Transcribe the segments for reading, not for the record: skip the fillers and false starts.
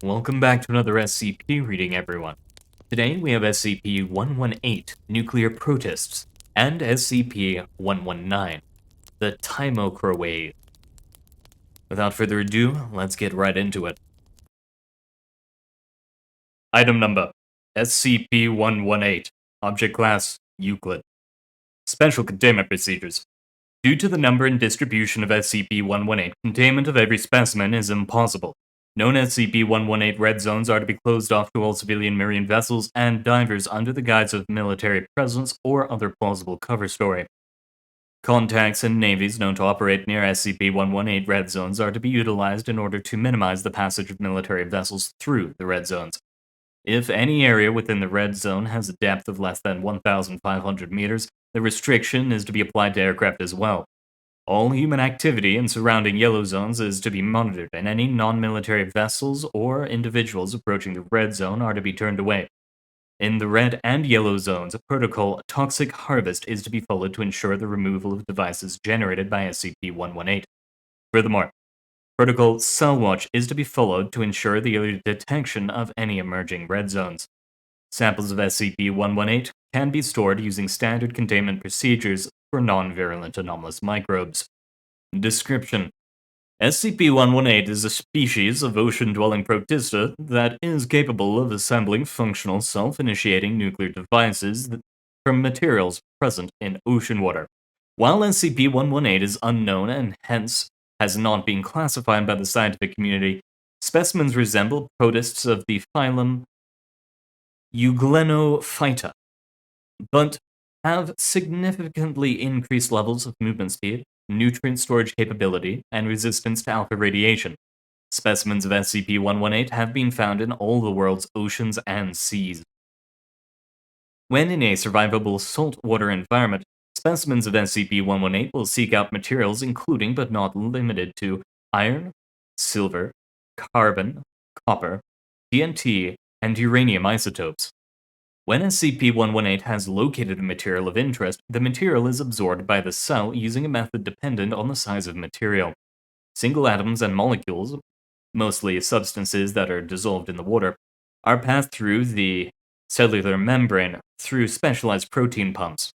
Welcome back to another SCP reading, everyone. Today we have SCP-118, Nuclear Protists, and SCP-119, the Timecrowave. Without further ado, let's get right into it. Item number: SCP-118, Object Class: Euclid. Special Containment Procedures. Due to the number and distribution of SCP-118, containment of every specimen is impossible. Known SCP-118 red zones are to be closed off to all civilian marine vessels and divers under the guise of military presence or other plausible cover story. Contacts and navies known to operate near SCP-118 red zones are to be utilized in order to minimize the passage of military vessels through the red zones. If any area within the red zone has a depth of less than 1,500 meters, the restriction is to be applied to aircraft as well. All human activity in surrounding yellow zones is to be monitored, and any non-military vessels or individuals approaching the red zone are to be turned away. In the red and yellow zones, a protocol Toxic Harvest is to be followed to ensure the removal of devices generated by SCP-118. Furthermore, Protocol Cell Watch is to be followed to ensure the early detection of any emerging red zones. Samples of SCP-118 can be stored using standard containment procedures for non-virulent anomalous microbes. Description: SCP-118 is a species of ocean-dwelling protista that is capable of assembling functional self-initiating nuclear devices from materials present in ocean water. While SCP-118 is unknown and hence has not been classified by the scientific community, specimens resemble protists of the phylum Euglenophyta, but have significantly increased levels of movement speed, nutrient storage capability, and resistance to alpha radiation. Specimens of SCP-118 have been found in all the world's oceans and seas. When in a survivable saltwater environment, specimens of SCP-118 will seek out materials including but not limited to iron, silver, carbon, copper, TNT, and uranium isotopes. When SCP-118 has located a material of interest, the material is absorbed by the cell using a method dependent on the size of material. Single atoms and molecules, mostly substances that are dissolved in the water, are passed through the cellular membrane through specialized protein pumps.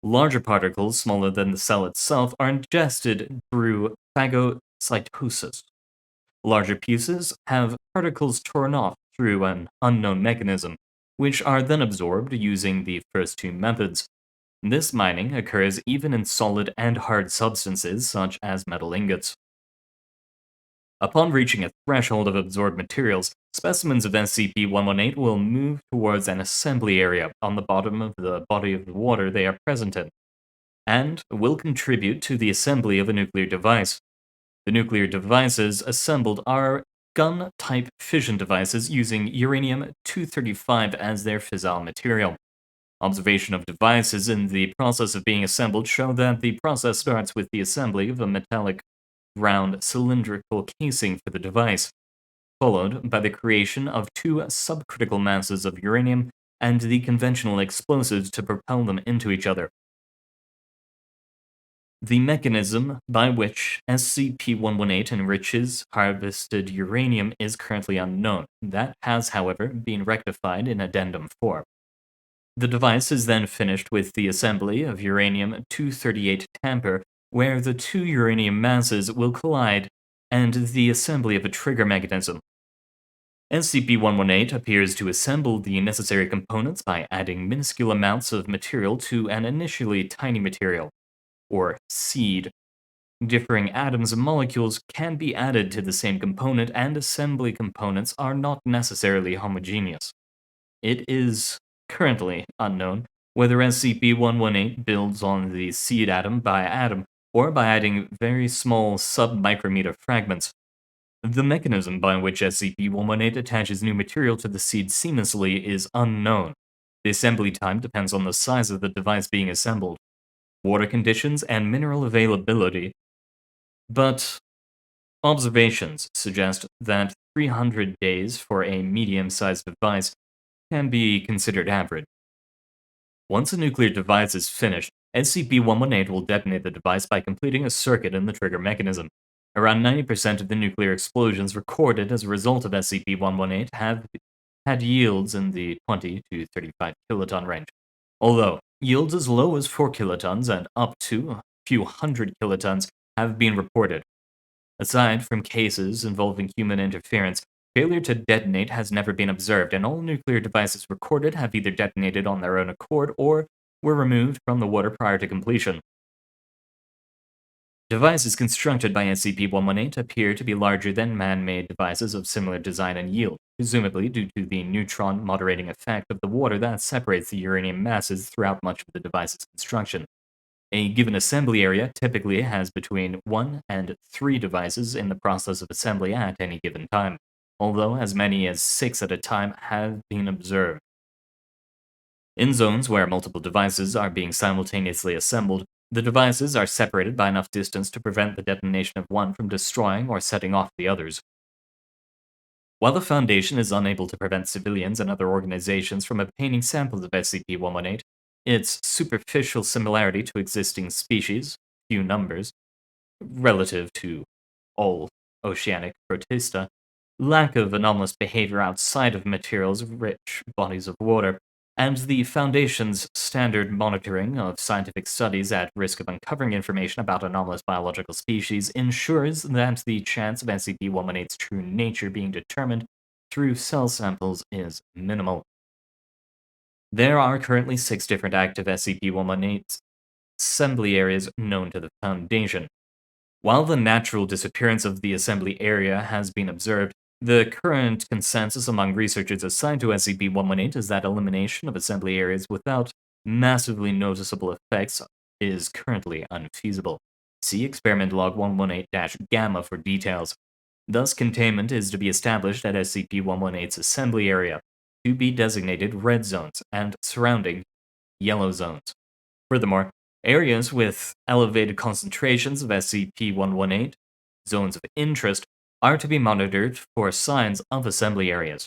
Larger particles, smaller than the cell itself, are ingested through phagocytosis. Larger pieces have particles torn off through an unknown mechanism, which are then absorbed using the first two methods. This mining occurs even in solid and hard substances such as metal ingots. Upon reaching a threshold of absorbed materials, specimens of SCP-118 will move towards an assembly area on the bottom of the body of the water they are present in, and will contribute to the assembly of a nuclear device. The nuclear devices assembled are gun-type fission devices using uranium-235 as their fissile material. Observation of devices in the process of being assembled show that the process starts with the assembly of a metallic round cylindrical casing for the device, followed by the creation of two subcritical masses of uranium and the conventional explosives to propel them into each other. The mechanism by which SCP-118 enriches harvested uranium is currently unknown. That has, however, been rectified in Addendum 4. The device is then finished with the assembly of uranium-238 tamper, where the two uranium masses will collide, and the assembly of a trigger mechanism. SCP-118 appears to assemble the necessary components by adding minuscule amounts of material to an initially tiny material, or seed. Differing atoms and molecules can be added to the same component, and assembly components are not necessarily homogeneous. It is currently unknown whether SCP-118 builds on the seed atom by atom, or by adding very small sub-micrometer fragments. The mechanism by which SCP-118 attaches new material to the seed seamlessly is unknown. The assembly time depends on the size of the device being assembled, water conditions, and mineral availability, but observations suggest that 300 days for a medium-sized device can be considered average. Once a nuclear device is finished, SCP-118 will detonate the device by completing a circuit in the trigger mechanism. Around 90% of the nuclear explosions recorded as a result of SCP-118 have had yields in the 20 to 35 kiloton range, although yields as low as 4 kilotons and up to a few hundred kilotons have been reported. Aside from cases involving human interference, failure to detonate has never been observed, and all nuclear devices recorded have either detonated on their own accord or were removed from the water prior to completion. Devices constructed by SCP-118 appear to be larger than man-made devices of similar design and yield, presumably due to the neutron moderating effect of the water that separates the uranium masses throughout much of the device's construction. A given assembly area typically has between 1 and 3 devices in the process of assembly at any given time, although as many as 6 at a time have been observed. In zones where multiple devices are being simultaneously assembled, the devices are separated by enough distance to prevent the detonation of one from destroying or setting off the others. While the Foundation is unable to prevent civilians and other organizations from obtaining samples of SCP-118, its superficial similarity to existing species, few numbers, relative to all oceanic Protista, lack of anomalous behavior outside of materials-rich bodies of water, and the Foundation's standard monitoring of scientific studies at risk of uncovering information about anomalous biological species ensures that the chance of SCP-118's true nature being determined through cell samples is minimal. There are currently 6 different active SCP-118 assembly areas known to the Foundation. While the natural disappearance of the assembly area has been observed, the current consensus among researchers assigned to SCP-118 is that elimination of assembly areas without massively noticeable effects is currently unfeasible. See Experiment Log 118-Gamma for details. Thus, containment is to be established at SCP-118's assembly area, to be designated red zones and surrounding yellow zones. Furthermore, areas with elevated concentrations of SCP-118, zones of interest, are to be monitored for signs of assembly areas.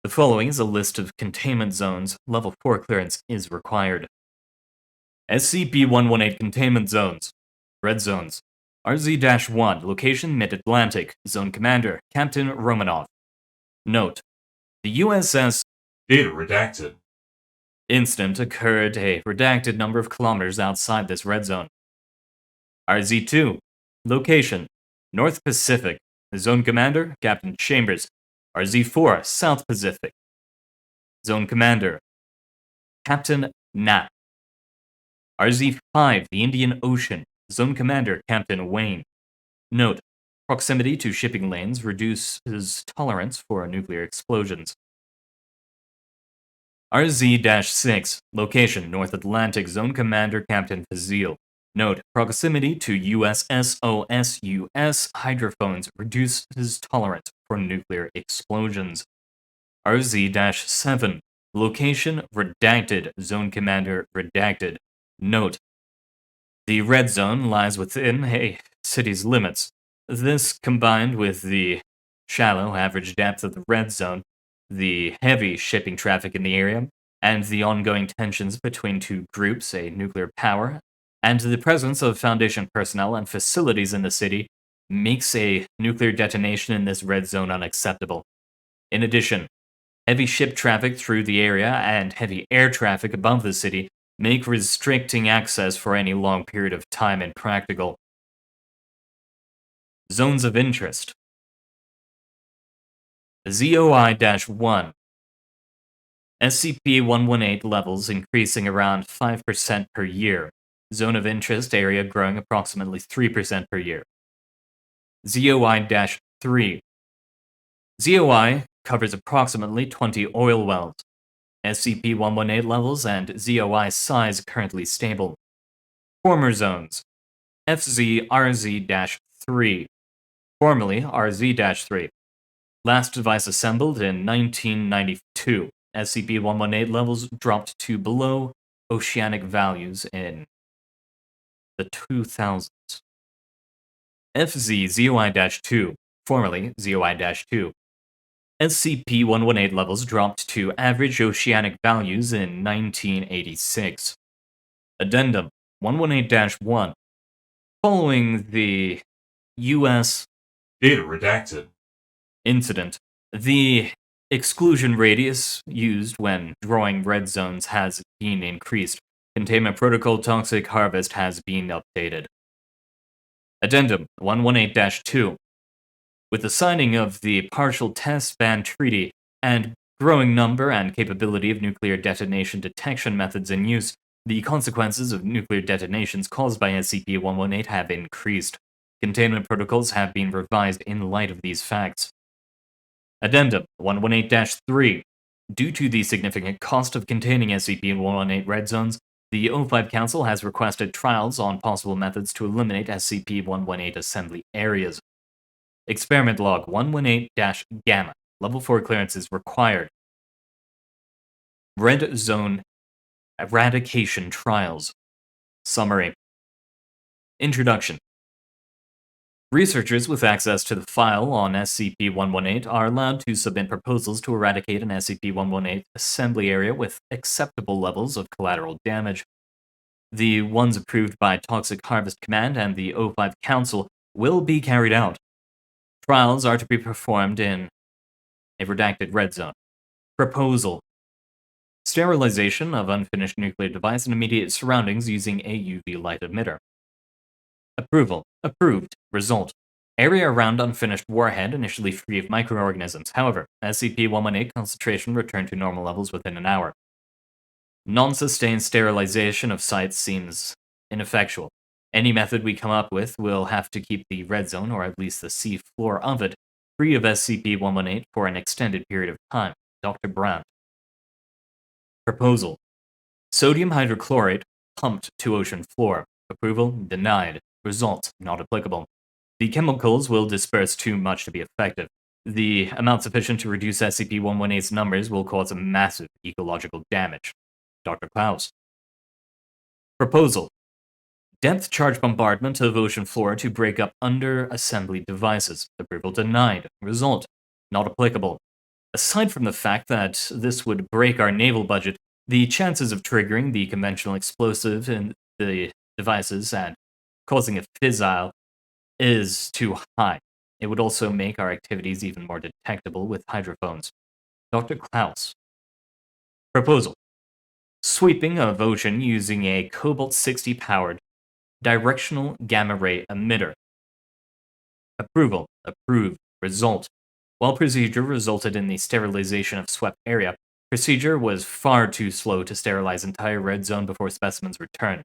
The following is a list of containment zones. Level 4 clearance is required. SCP-118 containment zones. Red zones. RZ-1, location Mid-Atlantic. Zone Commander, Captain Romanov. Note: the USS Data redacted. incident occurred a redacted number of kilometers outside this red zone. RZ-2, location North Pacific. Zone Commander, Captain Chambers. RZ-4, South Pacific. Zone Commander, Captain Knapp. RZ-5, the Indian Ocean. Zone Commander, Captain Wayne. Note: proximity to shipping lanes reduces tolerance for nuclear explosions. RZ-6, location North Atlantic. Zone Commander, Captain Fazil. Note: proximity to USSOSUS hydrophones reduces tolerance for nuclear explosions. RZ-7, location redacted. Zone Commander redacted. Note: the red zone lies within a city's limits. This, combined with the shallow average depth of the red zone, the heavy shipping traffic in the area, and the ongoing tensions between two groups, a nuclear power, and the presence of Foundation personnel and facilities in the city, makes a nuclear detonation in this red zone unacceptable. In addition, heavy ship traffic through the area and heavy air traffic above the city make restricting access for any long period of time impractical. Zones of interest. ZOI-1. SCP-118 levels increasing around 5% per year. Zone of interest area growing approximately 3% per year. ZOI-3. ZOI covers approximately 20 oil wells. SCP-118 levels and ZOI size currently stable. Former zones. FZ-RZ-3. Formerly RZ-3. Last device assembled in 1992. SCP-118 levels dropped to below oceanic values in the 2000s. FZ-ZOI-2. Formerly ZOI-2. SCP-118 levels dropped to average oceanic values in 1986. Addendum 118-1. Following the U.S. Data redacted. Incident. The exclusion radius used when drawing red zones has been increased. Containment Protocol Toxic Harvest has been updated. Addendum 118-2. With the signing of the Partial Test Ban Treaty and growing number and capability of nuclear detonation detection methods in use, the consequences of nuclear detonations caused by SCP-118 have increased. Containment protocols have been revised in light of these facts. Addendum 118-3. Due to the significant cost of containing SCP-118 red zones, the O5 Council has requested trials on possible methods to eliminate SCP-118 assembly areas. Experiment Log 118-Gamma. Level 4 clearance is required. Red Zone Eradication Trials. Summary. Introduction. Researchers with access to the file on SCP-118 are allowed to submit proposals to eradicate an SCP-118 assembly area with acceptable levels of collateral damage. The ones approved by Toxic Harvest Command and the O5 Council will be carried out. Trials are to be performed in a redacted red zone. Proposal. Sterilization of unfinished nuclear device in immediate surroundings using a UV light emitter. Approval. Approved. Result. Area around unfinished warhead initially free of microorganisms. However, SCP-118 concentration returned to normal levels within an hour. Non-sustained sterilization of sites seems ineffectual. Any method we come up with will have to keep the red zone, or at least the sea floor of it, free of SCP-118 for an extended period of time. Dr. Brandt. Proposal. Sodium hydrochlorate pumped to ocean floor. Approval denied. Result not applicable. The chemicals will disperse too much to be effective. The amount sufficient to reduce SCP-118's numbers will cause a massive ecological damage. Dr. Klaus. Proposal. Depth charge bombardment of ocean floor to break up under-assembly devices. Approval denied. Result not applicable. Aside from the fact that this would break our naval budget, the chances of triggering the conventional explosive in the devices and causing a fissile is too high. It would also make our activities even more detectable with hydrophones. Dr. Klaus. Proposal. Sweeping of ocean using a Cobalt-60 powered directional gamma ray emitter. Approval. Approved. Result. While procedure resulted in the sterilization of swept area, procedure was far too slow to sterilize entire red zone before specimens return.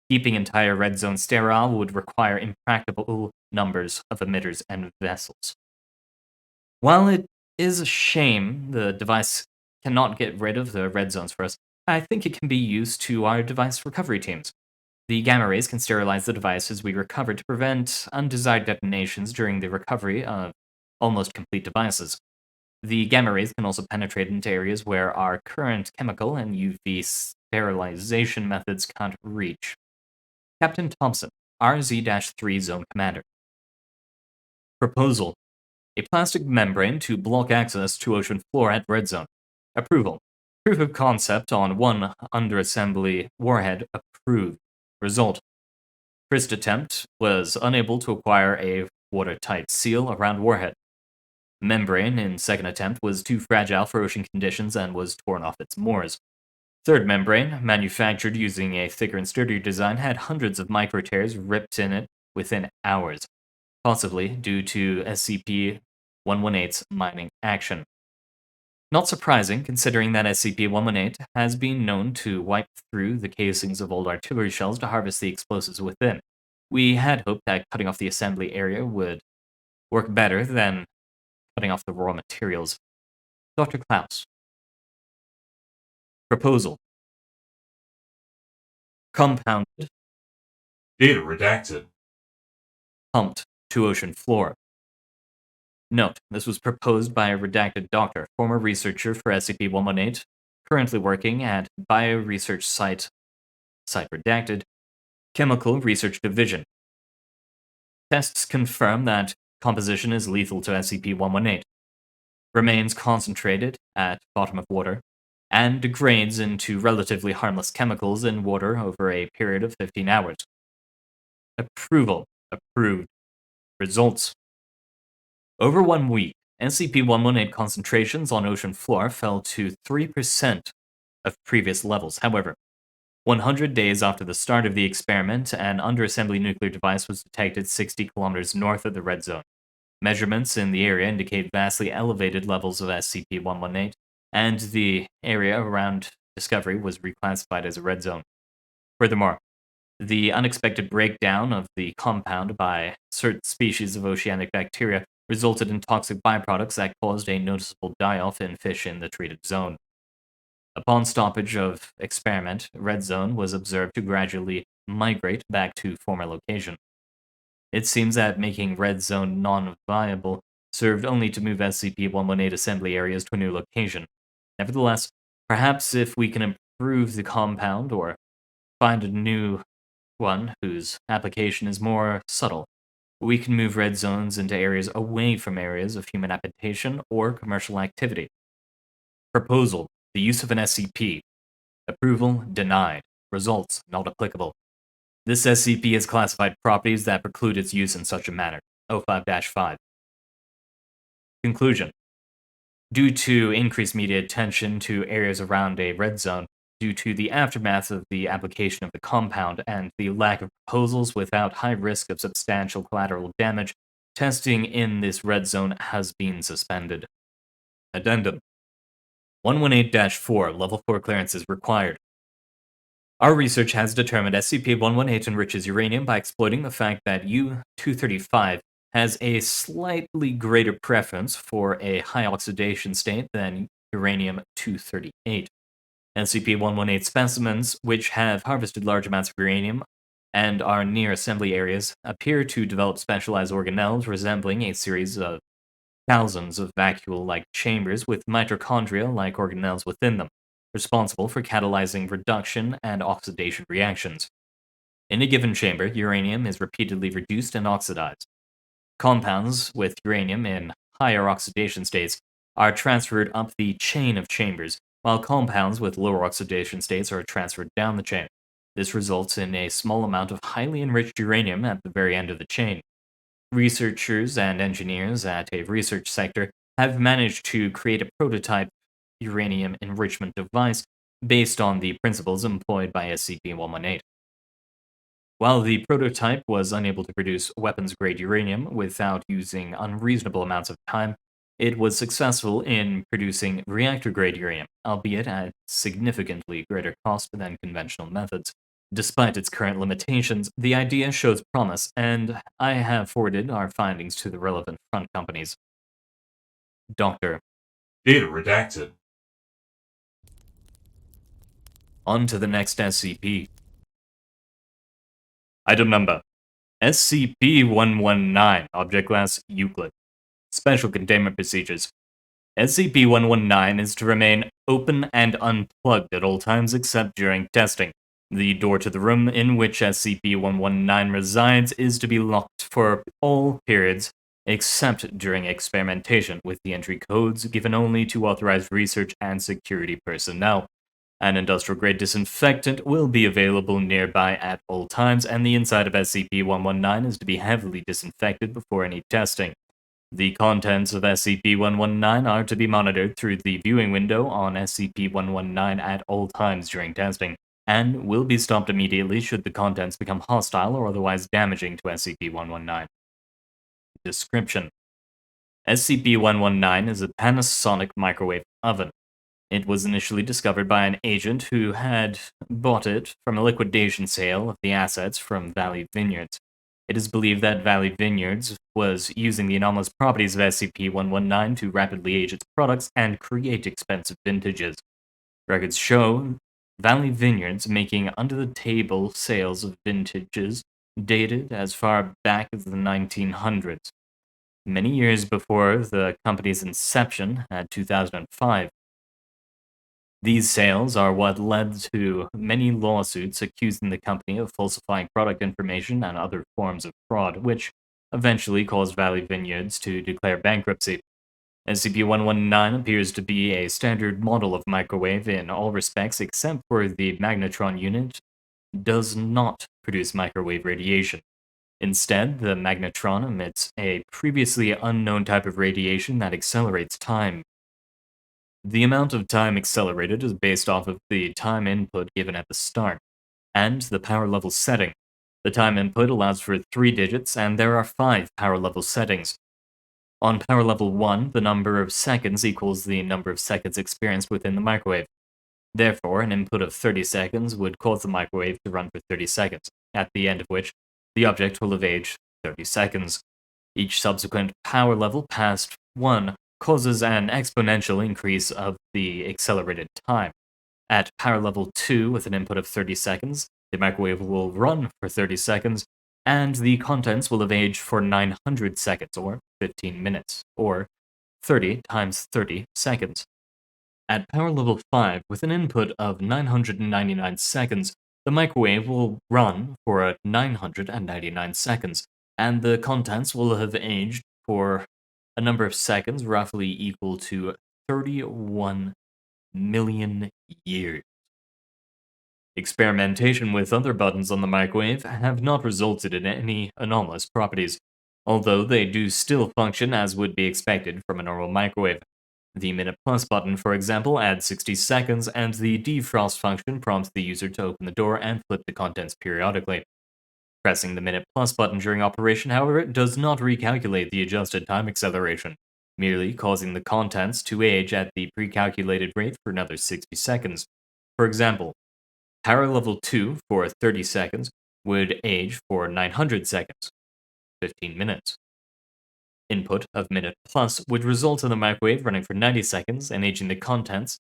Keeping entire red zone sterile would require impractical numbers of emitters and vessels. While it is a shame the device cannot get rid of the red zones for us, I think it can be used to our device recovery teams. The gamma rays can sterilize the devices we recover to prevent undesired detonations during the recovery of almost complete devices. The gamma rays can also penetrate into areas where our current chemical and UV sterilization methods can't reach. Captain Thompson, RZ-3 Zone Commander. Proposal. A plastic membrane to block access to ocean floor at red zone. Approval. Proof of concept on one under-assembly warhead approved. Result. First attempt was unable to acquire a watertight seal around warhead. Membrane in second attempt was too fragile for ocean conditions and was torn off its moors. Third membrane, manufactured using a thicker and sturdier design, had hundreds of micro tears ripped in it within hours, possibly due to SCP-118's mining action. Not surprising, considering that SCP-118 has been known to wipe through the casings of old artillery shells to harvest the explosives within. We had hoped that cutting off the assembly area would work better than cutting off the raw materials. Dr. Klaus. Proposal. Compounded. Data redacted. Pumped to ocean floor. Note, this was proposed by a redacted doctor, former researcher for SCP-118, currently working at Bioresearch Site redacted, Chemical Research Division. Tests confirm that composition is lethal to SCP-118. Remains concentrated at bottom of water, and degrades into relatively harmless chemicals in water over a period of 15 hours. Approval. Approved. Results. Over 1 week, SCP-118 concentrations on ocean floor fell to 3% of previous levels. However, 100 days after the start of the experiment, an under-assembly nuclear device was detected 60 kilometers north of the red zone. Measurements in the area indicate vastly elevated levels of SCP-118, and the area around discovery was reclassified as a red zone. Furthermore, the unexpected breakdown of the compound by certain species of oceanic bacteria resulted in toxic byproducts that caused a noticeable die-off in fish in the treated zone. Upon stoppage of experiment, red zone was observed to gradually migrate back to former location. It seems that making red zone non-viable served only to move SCP-118 assembly areas to a new location. Nevertheless, perhaps if we can improve the compound or find a new one whose application is more subtle, we can move red zones into areas away from areas of human habitation or commercial activity. Proposal: the use of an SCP. Approval denied. Results not applicable. This SCP has classified properties that preclude its use in such a manner. 05-5. Conclusion. Due to increased media attention to areas around a red zone, due to the aftermath of the application of the compound and the lack of proposals without high risk of substantial collateral damage, testing in this red zone has been suspended. Addendum. 118-4 Level 4 clearance is required. Our research has determined SCP-118 enriches uranium by exploiting the fact that U-235 has a slightly greater preference for a high oxidation state than uranium-238. SCP-118 specimens, which have harvested large amounts of uranium and are near assembly areas, appear to develop specialized organelles resembling a series of thousands of vacuole-like chambers with mitochondria-like organelles within them, responsible for catalyzing reduction and oxidation reactions. In a given chamber, uranium is repeatedly reduced and oxidized. Compounds with uranium in higher oxidation states are transferred up the chain of chambers, while compounds with lower oxidation states are transferred down the chain. This results in a small amount of highly enriched uranium at the very end of the chain. Researchers and engineers at a research sector have managed to create a prototype uranium enrichment device based on the principles employed by SCP-118. While the prototype was unable to produce weapons-grade uranium without using unreasonable amounts of time, it was successful in producing reactor-grade uranium, albeit at significantly greater cost than conventional methods. Despite its current limitations, the idea shows promise, and I have forwarded our findings to the relevant front companies. Doctor. Data redacted. On to the next SCP. Item number: SCP-119, Object Class Euclid. Special Containment Procedures. SCP-119 is to remain open and unplugged at all times except during testing. The door to the room in which SCP-119 resides is to be locked for all periods except during experimentation, with the entry codes given only to authorized research and security personnel. An industrial-grade disinfectant will be available nearby at all times, and the inside of SCP-119 is to be heavily disinfected before any testing. The contents of SCP-119 are to be monitored through the viewing window on SCP-119 at all times during testing, and will be stopped immediately should the contents become hostile or otherwise damaging to SCP-119. Description: SCP-119 is a Panasonic microwave oven. It was initially discovered by an agent who had bought it from a liquidation sale of the assets from Valley Vineyards. It is believed that Valley Vineyards was using the anomalous properties of SCP-119 to rapidly age its products and create expensive vintages. Records show Valley Vineyards making under-the-table sales of vintages dated as far back as the 1900s, many years before the company's inception at 2005. These sales are what led to many lawsuits accusing the company of falsifying product information and other forms of fraud, which eventually caused Valley Vineyards to declare bankruptcy. SCP-119 appears to be a standard model of microwave in all respects except for the magnetron unit does not produce microwave radiation. Instead, the magnetron emits a previously unknown type of radiation that accelerates time. The amount of time accelerated is based off of the time input given at the start, and the power level setting. The time input allows for 3 digits, and there are 5 power level settings. On power level 1, the number of seconds equals the number of seconds experienced within the microwave. Therefore, an input of 30 seconds would cause the microwave to run for 30 seconds, at the end of which the object will have aged 30 seconds. Each subsequent power level past 1 causes an exponential increase of the accelerated time. At power level 2, with an input of 30 seconds, the microwave will run for 30 seconds, and the contents will have aged for 900 seconds, or 15 minutes, or 30 times 30 seconds. At power level 5, with an input of 999 seconds, the microwave will run for 999 seconds, and the contents will have aged for a number of seconds roughly equal to 31 million years. Experimentation with other buttons on the microwave have not resulted in any anomalous properties, although they do still function as would be expected from a normal microwave. The minute plus button, for example, adds 60 seconds, and the defrost function prompts the user to open the door and flip the contents periodically. Pressing the minute plus button during operation, however, does not recalculate the adjusted time acceleration, merely causing the contents to age at the pre-calculated rate for another 60 seconds. For example, power level 2 for 30 seconds would age for 900 seconds, 15 minutes. Input of minute plus would result in the microwave running for 90 seconds and aging the contents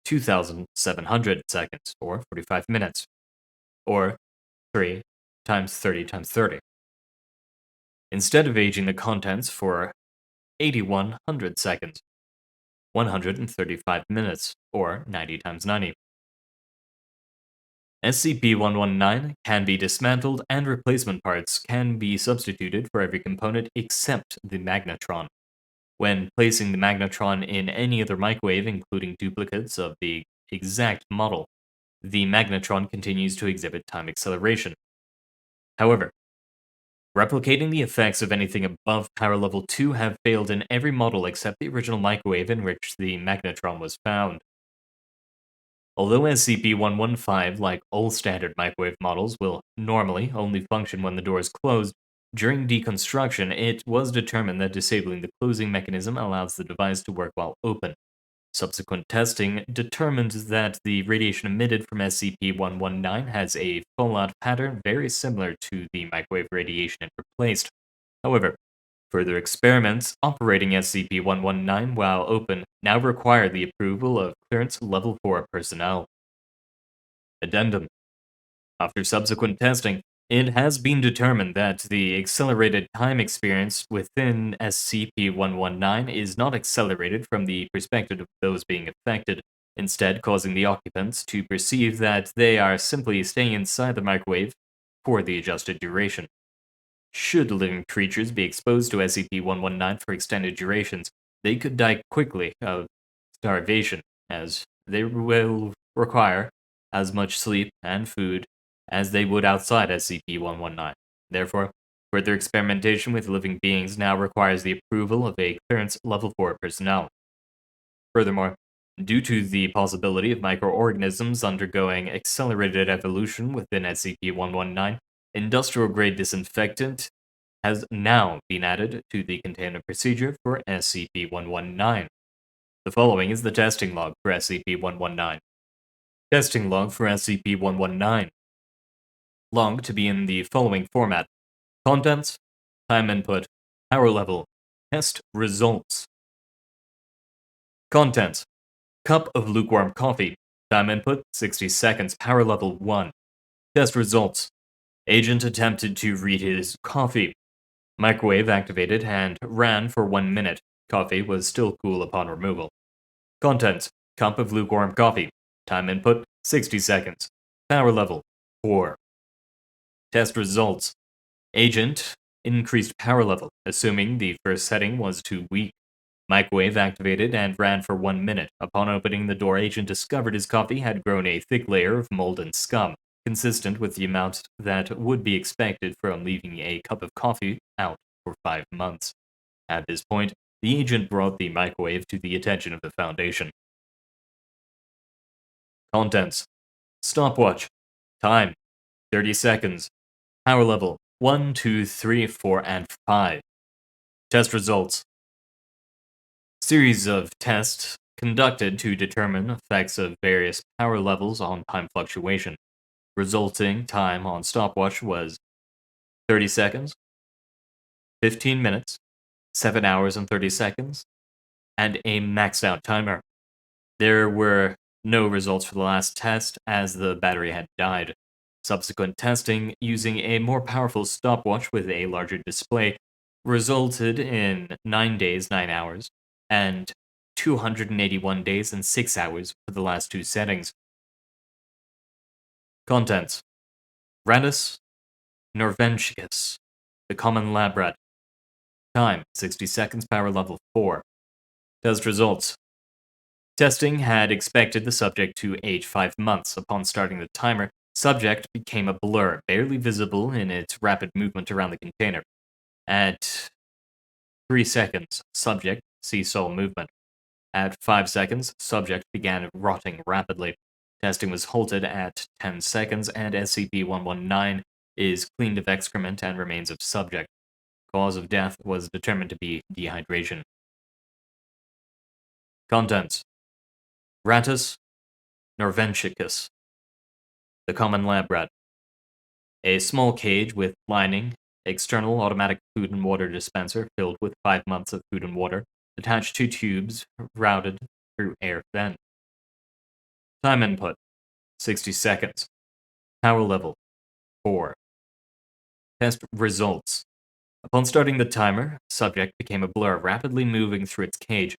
2,700 seconds, or 45 minutes, or 3 times 30 times 30. Instead of aging the contents for 8,100 seconds, 135 minutes, or 90 times 90. SCP-119 can be dismantled, and replacement parts can be substituted for every component except the magnetron. When placing the magnetron in any other microwave, including duplicates of the exact model, the magnetron continues to exhibit time acceleration. However, replicating the effects of anything above power level 2 have failed in every model except the original microwave in which the magnetron was found. Although SCP-115, like all standard microwave models, will normally only function when the door is closed, during deconstruction, it was determined that disabling the closing mechanism allows the device to work while open. Subsequent testing determined that the radiation emitted from SCP-119 has a fallout pattern very similar to the microwave radiation it replaced. However, further experiments operating SCP-119 while open now require the approval of Clearance Level 4 personnel. Addendum. After subsequent testing, it has been determined that the accelerated time experienced within SCP-119 is not accelerated from the perspective of those being affected, instead causing the occupants to perceive that they are simply staying inside the microwave for the adjusted duration. Should living creatures be exposed to SCP-119 for extended durations, they could die quickly of starvation, as they will require as much sleep and food as they would outside SCP-119. Therefore, further experimentation with living beings now requires the approval of a Clearance Level 4 personnel. Furthermore, due to the possibility of microorganisms undergoing accelerated evolution within SCP-119, industrial-grade disinfectant has now been added to the containment procedure for SCP-119. The following is the testing log for SCP-119. Testing log for SCP-119. Log to be in the following format: contents, time input, power level, test results. Contents: cup of lukewarm coffee, time input 60 seconds, power level 1. Test results: agent attempted to read his coffee. Microwave activated and ran for 1 minute. Coffee was still cool upon removal. Contents: cup of lukewarm coffee. Time input 60 seconds. Power level 4. Test results: agent increased power level, assuming the first setting was too weak. Microwave activated and ran for 1 minute. Upon opening the door, agent discovered his coffee had grown a thick layer of mold and scum, consistent with the amount that would be expected from leaving a cup of coffee out for 5 months. At this point, the agent brought the microwave to the attention of the Foundation. Contents: Stopwatch. Time: 30 seconds. Power level: 1, 2, 3, 4, and 5. Test results: Series of tests conducted to determine effects of various power levels on time fluctuation. Resulting time on stopwatch was 30 seconds, 15 minutes, 7 hours and 30 seconds, and a maxed out timer. There were no results for the last test as the battery had died. Subsequent testing using a more powerful stopwatch with a larger display resulted in 9 days, 9 hours, and 281 days and 6 hours for the last two settings. Contents: Radus norvenschicus, the common lab rat. Time: 60 seconds, power level 4. Test results: Testing had expected the subject to age 5 months. Upon starting the timer, subject became a blur, barely visible in its rapid movement around the container. At 3 seconds, subject seesaw movement. At 5 seconds, subject began rotting rapidly. Testing was halted at 10 seconds, and SCP-119 is cleaned of excrement and remains of subject. Cause of death was determined to be dehydration. Contents: Rattus norvenschicus, the common lab rat. A small cage with lining, external automatic food and water dispenser filled with 5 months of food and water, attached to tubes routed through air vent. Time input: 60 seconds. Power level: 4. Test results: Upon starting the timer, subject became a blur, rapidly moving through its cage.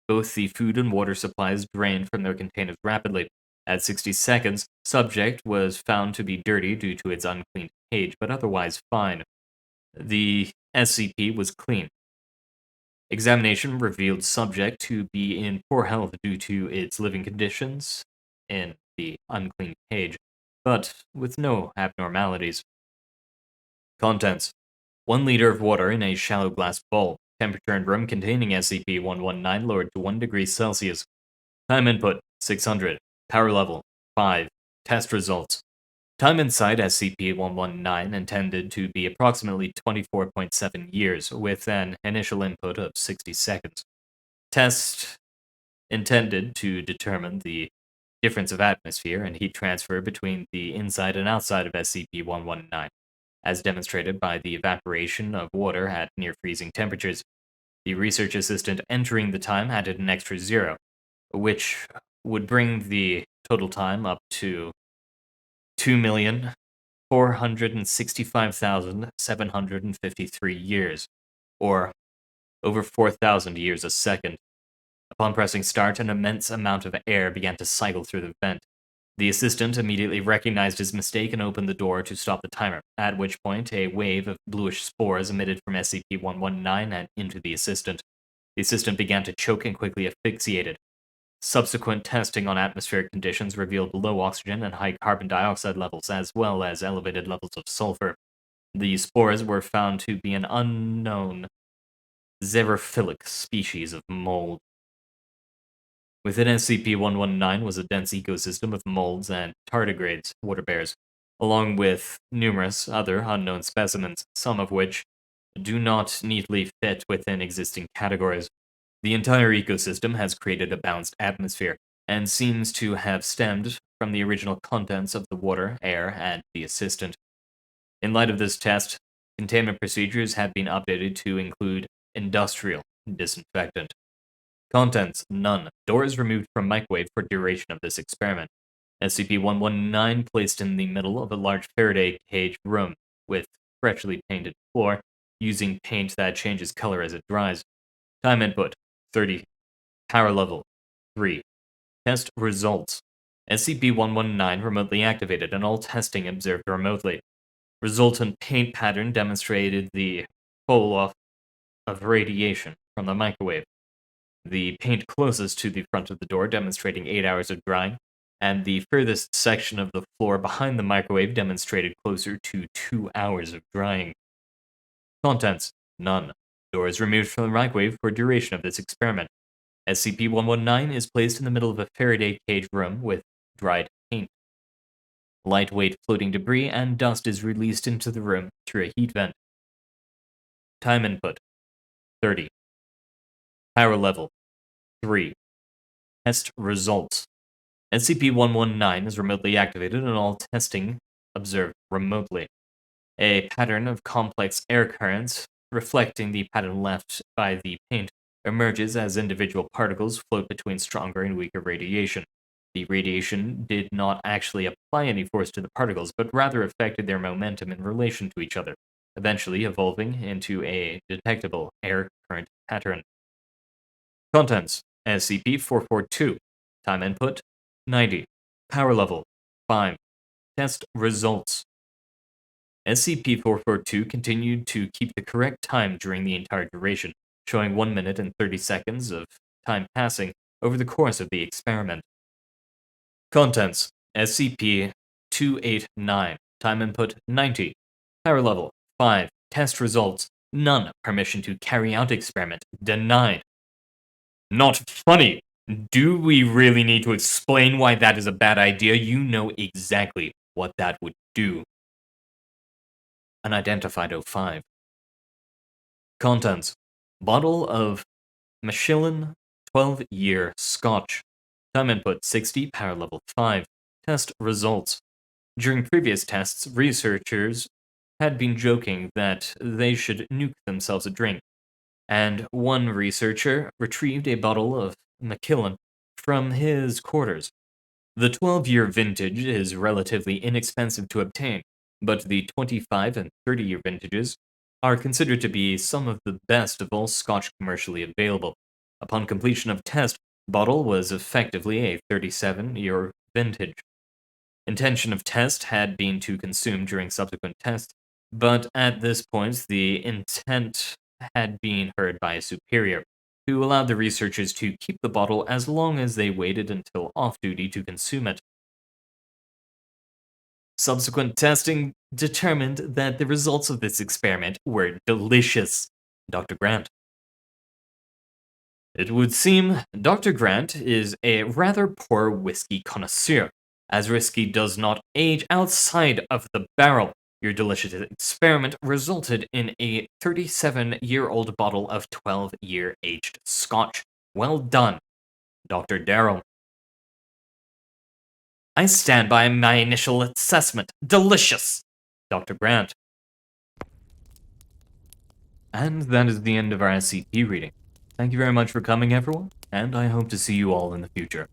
Both the food and water supplies drained from their containers rapidly. At 60 seconds, subject was found to be dirty due to its uncleaned cage, but otherwise fine. The SCP was clean. Examination revealed subject to be in poor health due to its living conditions in the unclean cage, but with no abnormalities. Contents: 1 liter of water in a shallow glass bowl. Temperature in room containing SCP-119 lowered to 1 degree Celsius. Time input: 600. Power level: 5. Test results: Time inside SCP-119 intended to be approximately 24.7 years, with an initial input of 60 seconds. Test intended to determine the difference of atmosphere and heat transfer between the inside and outside of SCP-119, as demonstrated by the evaporation of water at near freezing temperatures. The research assistant entering the time added an extra 0, which would bring the total time up to 2,465,753 years, or over 4,000 years a second. Upon pressing start, an immense amount of air began to cycle through the vent. The assistant immediately recognized his mistake and opened the door to stop the timer, at which point a wave of bluish spores emitted from SCP-119 and into the assistant. The assistant began to choke and quickly asphyxiated. Subsequent testing on atmospheric conditions revealed low oxygen and high carbon dioxide levels, as well as elevated levels of sulfur. The spores were found to be an unknown xerophilic species of mold. Within SCP-119 was a dense ecosystem of molds and tardigrades, water bears, along with numerous other unknown specimens, some of which do not neatly fit within existing categories. The entire ecosystem has created a balanced atmosphere, and seems to have stemmed from the original contents of the water, air, and the assistant. In light of this test, containment procedures have been updated to include industrial disinfectant. Contents: none. Doors removed from microwave for duration of this experiment. SCP-119 placed in the middle of a large Faraday cage room with freshly painted floor, using paint that changes color as it dries. Time input: 30. Power level: 3. Test results: SCP-119 remotely activated and all testing observed remotely. Resultant paint pattern demonstrated the fall-off of radiation from the microwave. The paint closest to the front of the door demonstrating 8 hours of drying. and the furthest section of the floor behind the microwave demonstrated closer to 2 hours of drying. Contents: none. Doors removed from the microwave for duration of this experiment. SCP-119 is placed in the middle of a Faraday cage room with dried paint. Lightweight floating debris and dust is released into the room through a heat vent. Time input: 30. Power level: 3. Test results: SCP-119 is remotely activated and all testing observed remotely. A pattern of complex air currents, reflecting the pattern left by the paint, emerges as individual particles float between stronger and weaker radiation. The radiation did not actually apply any force to the particles, but rather affected their momentum in relation to each other, eventually evolving into a detectable air current pattern. Contents: SCP-442. Time input: 90. Power level: 5. Test results: SCP-442 continued to keep the correct time during the entire duration, showing 1 minute and 30 seconds of time passing over the course of the experiment. Contents: SCP-289. Time input: 90. Power level: 5. Test results: none. Permission to carry out experiment denied. Not funny! Do we really need to explain why that is a bad idea? You know exactly what that would do. Unidentified 05. Contents: bottle of Michelin 12-year Scotch. Time input: 60. Power level: 5. Test results: during previous tests, researchers had been joking that they should nuke themselves a drink, and one researcher retrieved a bottle of Macallan from his quarters. The 12-year vintage is relatively inexpensive to obtain, but the 25 and 30-year vintages are considered to be some of the best of all Scotch commercially available. Upon completion of test, bottle was effectively a 37-year vintage. Intention of test had been to consume during subsequent tests, but at this point the intent had been heard by a superior, who allowed the researchers to keep the bottle as long as they waited until off-duty to consume it. Subsequent testing determined that the results of this experiment were delicious. Dr. Grant. It would seem Dr. Grant is a rather poor whiskey connoisseur, as whiskey does not age outside of the barrel. Your delicious experiment resulted in a 37-year-old bottle of 12-year aged Scotch. Well done, Dr. Darrell. I stand by my initial assessment. Delicious, Dr. Grant. And that is the end of our SCP reading. Thank you very much for coming, everyone, and I hope to see you all in the future.